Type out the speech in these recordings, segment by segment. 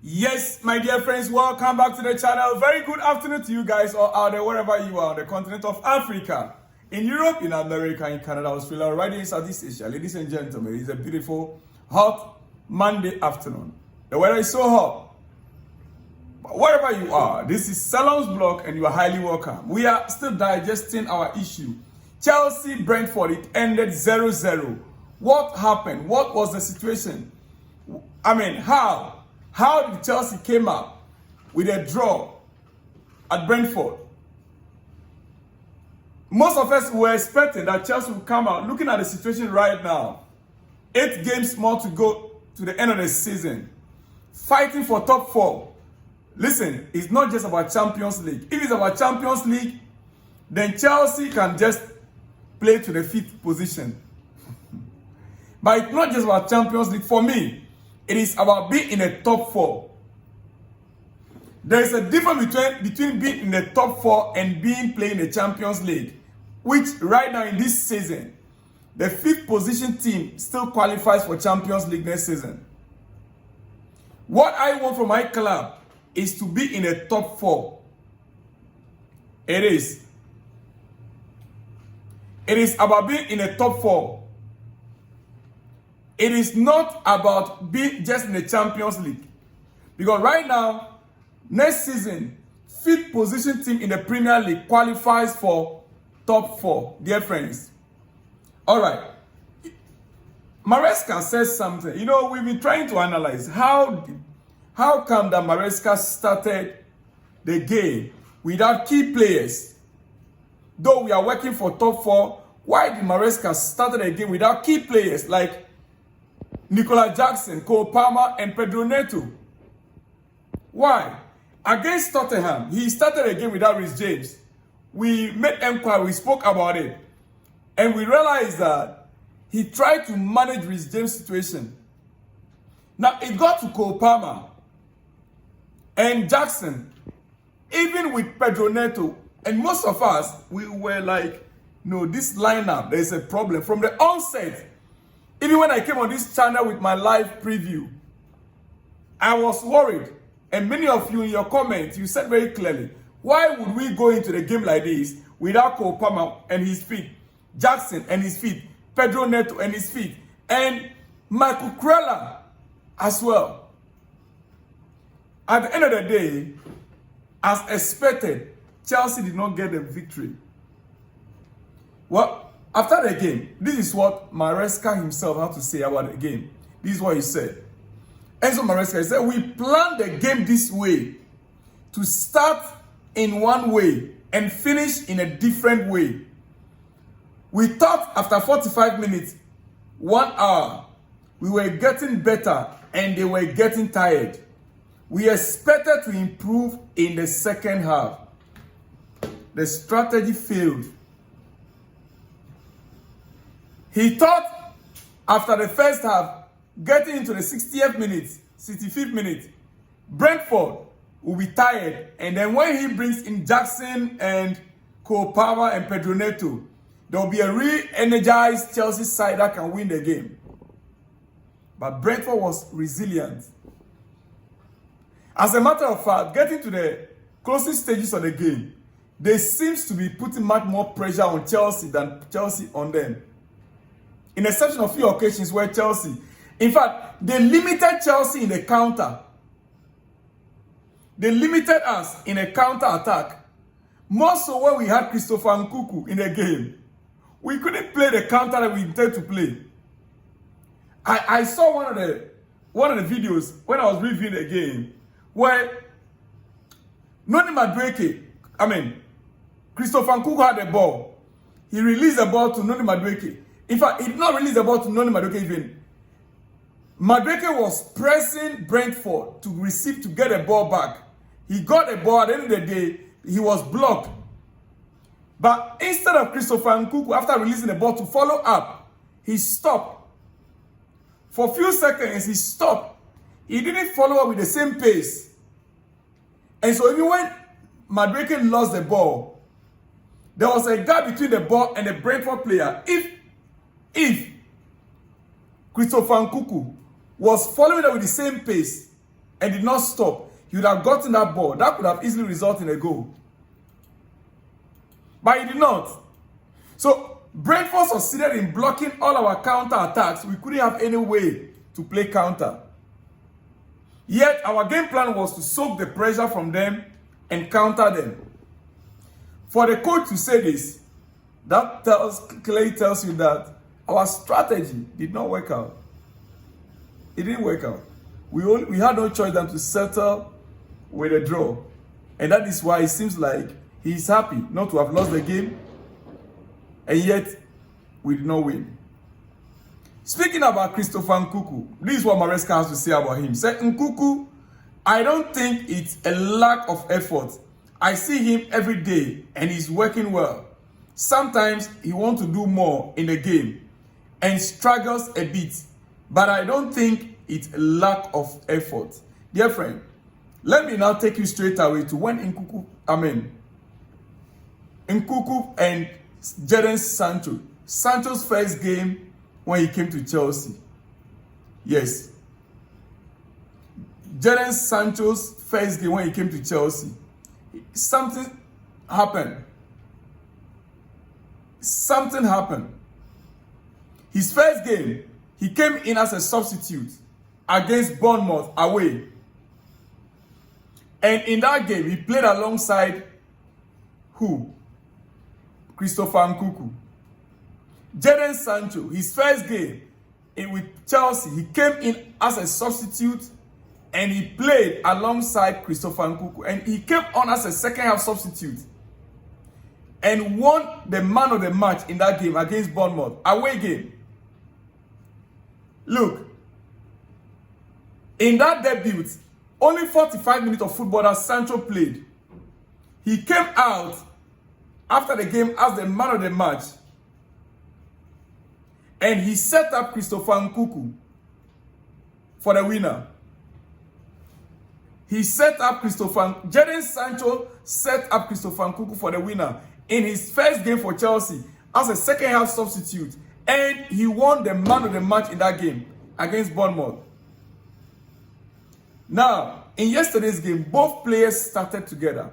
Yes, my dear friends, welcome back to the channel. Very good afternoon to you guys all out there, wherever you are on the continent of Africa, in Europe, in America, in Canada, Australia, right in Southeast Asia. Ladies and gentlemen, it's a beautiful, hot Monday afternoon. The weather is so hot. But wherever you are, this is Salon's blog and you are highly welcome. We are still digesting our issue. Chelsea, Brentford, it ended 0-0. What happened? What was the situation? How did Chelsea came up with a draw at Brentford? Most of us were expecting that Chelsea would come out. Looking at the situation right now, 8 games more to go to the end of the season, fighting for top 4. Listen, it's not just about Champions League. If it's about Champions League, then Chelsea can just play to the 5th position. But it's not just about Champions League. For me, it is about being in the top 4. There is a difference between being in the top 4 and playing the Champions League, which right now in this season, the 5th position team still qualifies for Champions League next season. What I want from my club is to be in the top 4. It is about being in the top 4. It is not about being just in the Champions League. Because right now, next season, 5th position team in the Premier League qualifies for top 4, dear friends. All right. Maresca says something. You know, we've been trying to analyze how come that Maresca started the game without key players. Though we are working for top 4, why did Maresca start the game without key players like Nicola Jackson, Cole Palmer, and Pedro Neto? Why? Against Tottenham, he started a game without Reece James. We made inquiry, we spoke about it, and we realized that he tried to manage Reece James' situation. Now, it got to Cole Palmer and Jackson, even with Pedro Neto, and most of us, we were like, no, this lineup, there's a problem. From the onset, even when I came on this channel with my live preview, I was worried. And many of you in your comments, you said very clearly, why would we go into the game like this without Cole Palmer and his feet, Jackson and his feet, Pedro Neto and his feet, and Michael Krella as well? At the end of the day, as expected, Chelsea did not get the victory. Well, after the game, this is what Maresca himself had to say about the game. This is what he said. Enzo Maresca, he said, we planned the game this way to start in one way and finish in a different way. We thought after 45 minutes, 1 hour, we were getting better and they were getting tired. We expected to improve in the second half. The strategy failed. He thought after the first half, getting into the 60th minute, 65th minute, Brentford will be tired. And then when he brings in Jackson and Cole Palmer and Pedro Neto, there will be a re-energized Chelsea side that can win the game. But Brentford was resilient. As a matter of fact, getting to the closing stages of the game, they seems to be putting much more pressure on Chelsea than Chelsea on them. In exception of few occasions where Chelsea, in fact, they limited Chelsea in the counter. They limited us in a counter attack. More so when we had Christopher Nkunku in the game. We couldn't play the counter that we intended to play. I saw one of the videos when I was reviewing the game where Christopher Nkunku had the ball. He released the ball to Noni Madueke. In fact, he did not release the ball to Noni Madueke even. Madueke was pressing Brentford to get the ball back. He got the ball. At the end of the day, he was blocked. But instead of Christopher Nkunku, after releasing the ball to follow up, he stopped. For a few seconds, he stopped. He didn't follow up with the same pace. And so even when Madueke lost the ball, there was a gap between the ball and the Brentford player. If Christopher Nkunku was following up with the same pace and did not stop, he would have gotten that ball. That could have easily resulted in a goal. But he did not. So Brentford succeeded in blocking all our counter attacks. We couldn't have any way to play counter. Yet our game plan was to soak the pressure from them and counter them. For the coach to say this, that clearly tells you that our strategy did not work out. It didn't work out. We had no choice than to settle with a draw. And that is why it seems like he's happy not to have lost the game. And yet, we did not win. Speaking about Christopher Nkunku, this is what Maresca has to say about him. He said, Nkunku, I don't think it's a lack of effort. I see him every day and he's working well. Sometimes he wants to do more in the game and struggles a bit. But I don't think it's a lack of effort. Dear friend, let me now take you straight away to when Nkunku and Jadon Sancho. Sancho's first game when he came to Chelsea. Yes. Jadon Sancho's first game when he came to Chelsea. Something happened. Something happened. His first game, he came in as a substitute against Bournemouth away. And in that game, he played alongside who? Christopher Nkunku. Jadon Sancho, his first game with Chelsea, he came in as a substitute and he played alongside Christopher Nkunku. And he came on as a second half substitute and won the man of the match in that game against Bournemouth, away game. Look, in that debut, only 45 minutes of football that Sancho played. He came out after the game as the man of the match. And he set up Christopher Nkunku for the winner. Jadon Sancho set up Christopher Nkunku for the winner in his first game for Chelsea as a second half substitute. And he won the man of the match in that game against Bournemouth. Now, in yesterday's game, both players started together.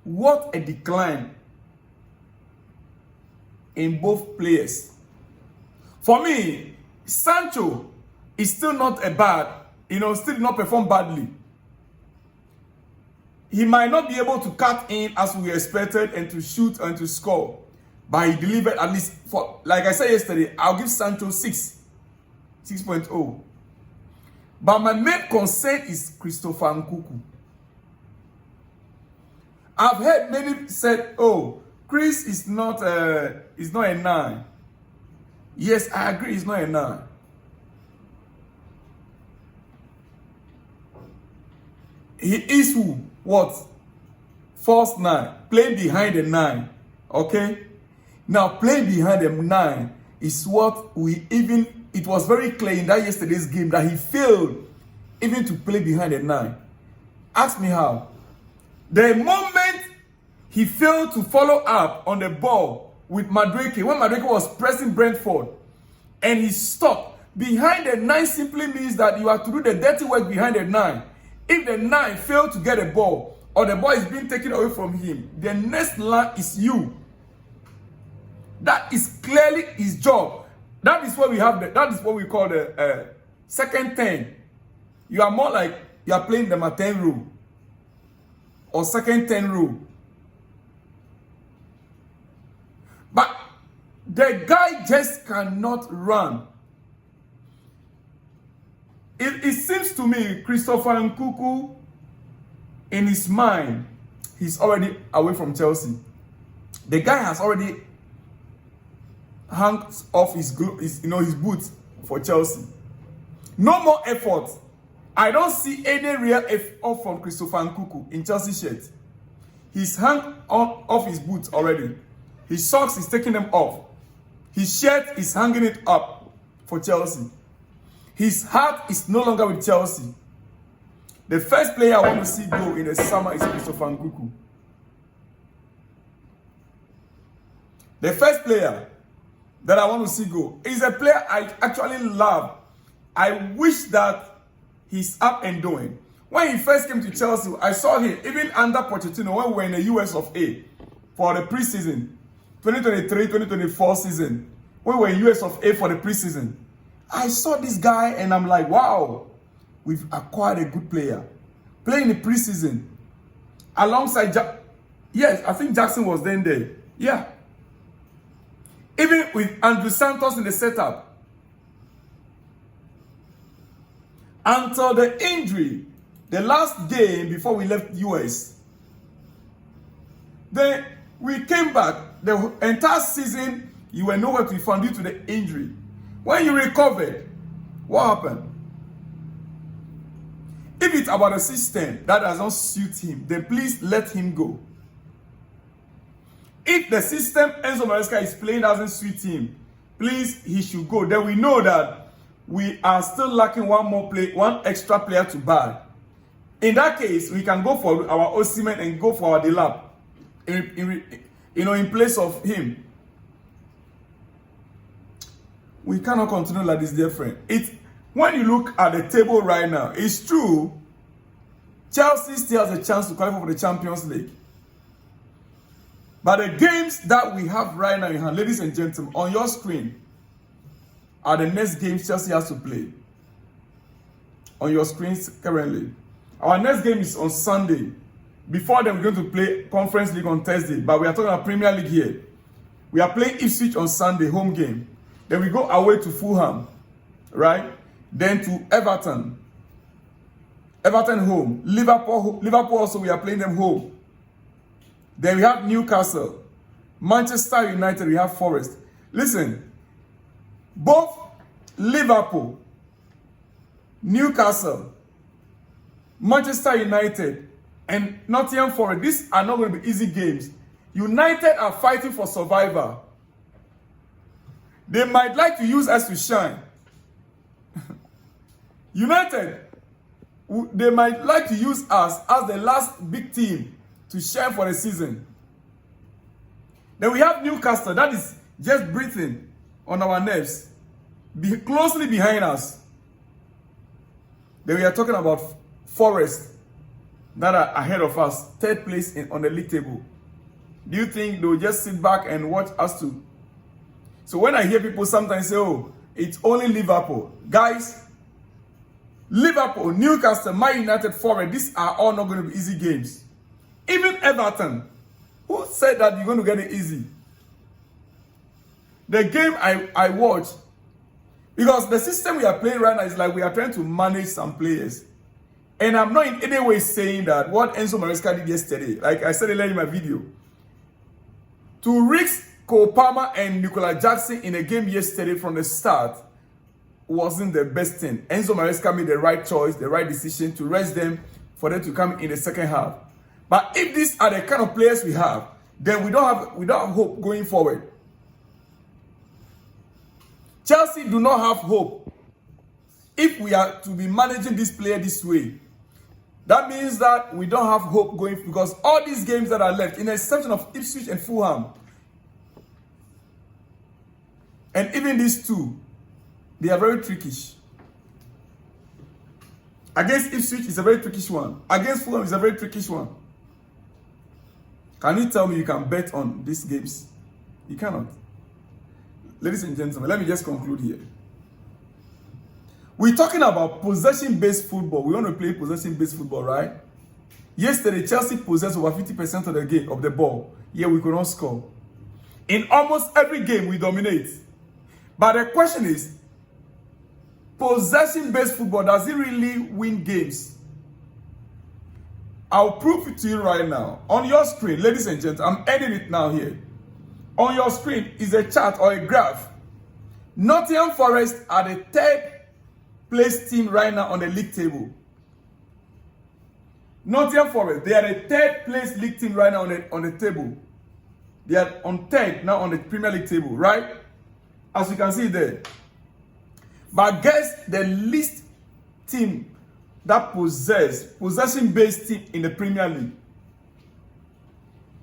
What a decline in both players. For me, Sancho is still not a bad, still not perform badly. He might not be able to cut in as we expected and to shoot and to score. But he delivered at least, like I said yesterday, I'll give Sancho 6.0. But my main concern is Christopher Nkunku. I've heard many said, oh, Chris is not a 9. Yes, I agree, he's not a 9. He is who? What? False 9. Playing behind the 9. Okay? Now, playing behind the 9 is what it was very clear in that yesterday's game that he failed even to play behind the 9. Ask me how. The moment he failed to follow up on the ball with Madueke, when Madueke was pressing Brentford, and he stopped, behind the 9 simply means that you have to do the dirty work behind the 9. If the 9 failed to get a ball, or the ball is being taken away from him, the next line is you. That is clearly his job. That is what we have. That is what we call the second 10. You are more like you are playing the Martin rule or second 10 rule. But the guy just cannot run. It seems to me Christopher Nkunku, in his mind, he's already away from Chelsea. The guy has already hung off his boots for Chelsea. No more effort. I don't see any real effort from Christopher Nkunku in Chelsea shirt. He's hung off his boots already. His socks is taking them off. His shirt is hanging it up for Chelsea. His heart is no longer with Chelsea. The first player I want to see go in the summer is Christopher Nkunku. The first player that I want to see go is a player I actually love. I wish that he's up and doing. When he first came to Chelsea, I saw him, even under Pochettino, when we were in the US of A for the preseason, 2023-2024 season. When we were in US of A for the preseason. I saw this guy and I'm like, wow, we've acquired a good player. Playing the preseason. Alongside, yes, I think Jackson was then there. Yeah. Even with Andrew Santos in the setup. Until the injury, the last game before we left US. Then we came back. The entire season, you were nowhere to be found due to the injury. When you recovered, what happened? If it's about a system that does not suit him, then please let him go. If the system Enzo Maresca is playing doesn't suit him, please, he should go. Then we know that we are still lacking one extra player to buy. In that case, we can go for our Osimhen and go for our Delap, in place of him. We cannot continue like this, dear friend. When you look at the table right now, it's true. Chelsea still has a chance to qualify for the Champions League. But the games that we have right now in hand, ladies and gentlemen, on your screen, are the next games Chelsea has to play. On your screens currently. Our next game is on Sunday. Before then, we're going to play Conference League on Thursday. But we are talking about Premier League here. We are playing Ipswich on Sunday, home game. Then we go away to Fulham, right? Then to Everton. Everton home. Liverpool also, we are playing them home. Then we have Newcastle. Manchester United, we have Forest. Listen, both Liverpool, Newcastle, Manchester United, and Nottingham Forest, these are not going to be easy games. United are fighting for survival. They might like to use us to shine. United, they might like to use us as the last big team to shine for the season. Then we have Newcastle, that is just breathing on our nerves. Closely behind us. Then we are talking about Forest, that are ahead of us, third place on the league table. Do you think they'll just sit back and watch us too? So when I hear people sometimes say, oh, it's only Liverpool. Guys, Liverpool, Newcastle, Man United, Forest, these are all not going to be easy games. Even Everton, who said that you're going to get it easy? The game I watched, because the system we are playing right now is like we are trying to manage some players. And I'm not in any way saying that what Enzo Maresca did yesterday, like I said earlier in my video, to risk Cole Palmer and Nicola Jackson in a game yesterday from the start wasn't the best thing. Enzo Maresca made the right choice, the right decision to rest them for them to come in the second half. But if these are the kind of players we have, then we don't have hope going forward. Chelsea do not have hope if we are to be managing this player this way. That means that we don't have hope going, because all these games that are left, in the exception of Ipswich and Fulham, and even these two, they are very trickish. Against Ipswich is a very trickish one. Against Fulham is a very trickish one. Can you tell me you can bet on these games? You cannot. Ladies and gentlemen, let me just conclude here. We're talking about possession-based football. We want to play possession-based football, right? Yesterday, Chelsea possessed over 50% of the game, of the ball. Yet we could not score. In almost every game, we dominate. But the question is, possession-based football, does it really win games? I'll prove it to you right now. On your screen, ladies and gentlemen, I'm editing it now here. On your screen is a chart or a graph. Nottingham Forest are the third place team right now on the league table. Nottingham Forest, they are the third place league team right now on the table. They are on third now on the Premier League table, right? As you can see there. But guess the least team that possession-based team in the Premier League.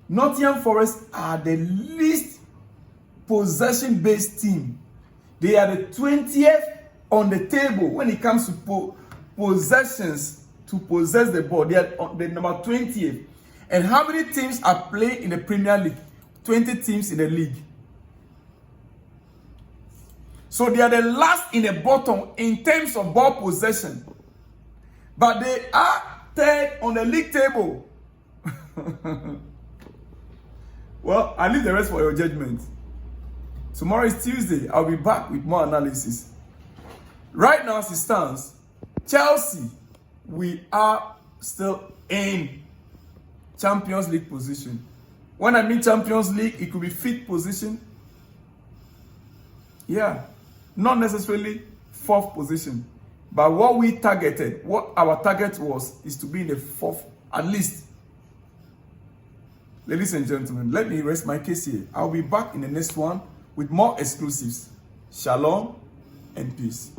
Nottingham Forest are the least possession-based team. They are the 20th on the table when it comes to possessions to possess the ball. They are on the number 20th. And how many teams are playing in the Premier League? 20 teams in the league. So they are the last in the bottom in terms of ball possession. But they are third on the league table. Well, I leave the rest for your judgment. Tomorrow is Tuesday. I'll be back with more analysis. Right now, as it stands, Chelsea, we are still in Champions League position. When I mean Champions League, it could be fifth position. Yeah, not necessarily fourth position. But what we targeted, what our target was, is to be in the fourth, at least. Ladies and gentlemen, let me rest my case here. I'll be back in the next one with more exclusives. Shalom and peace.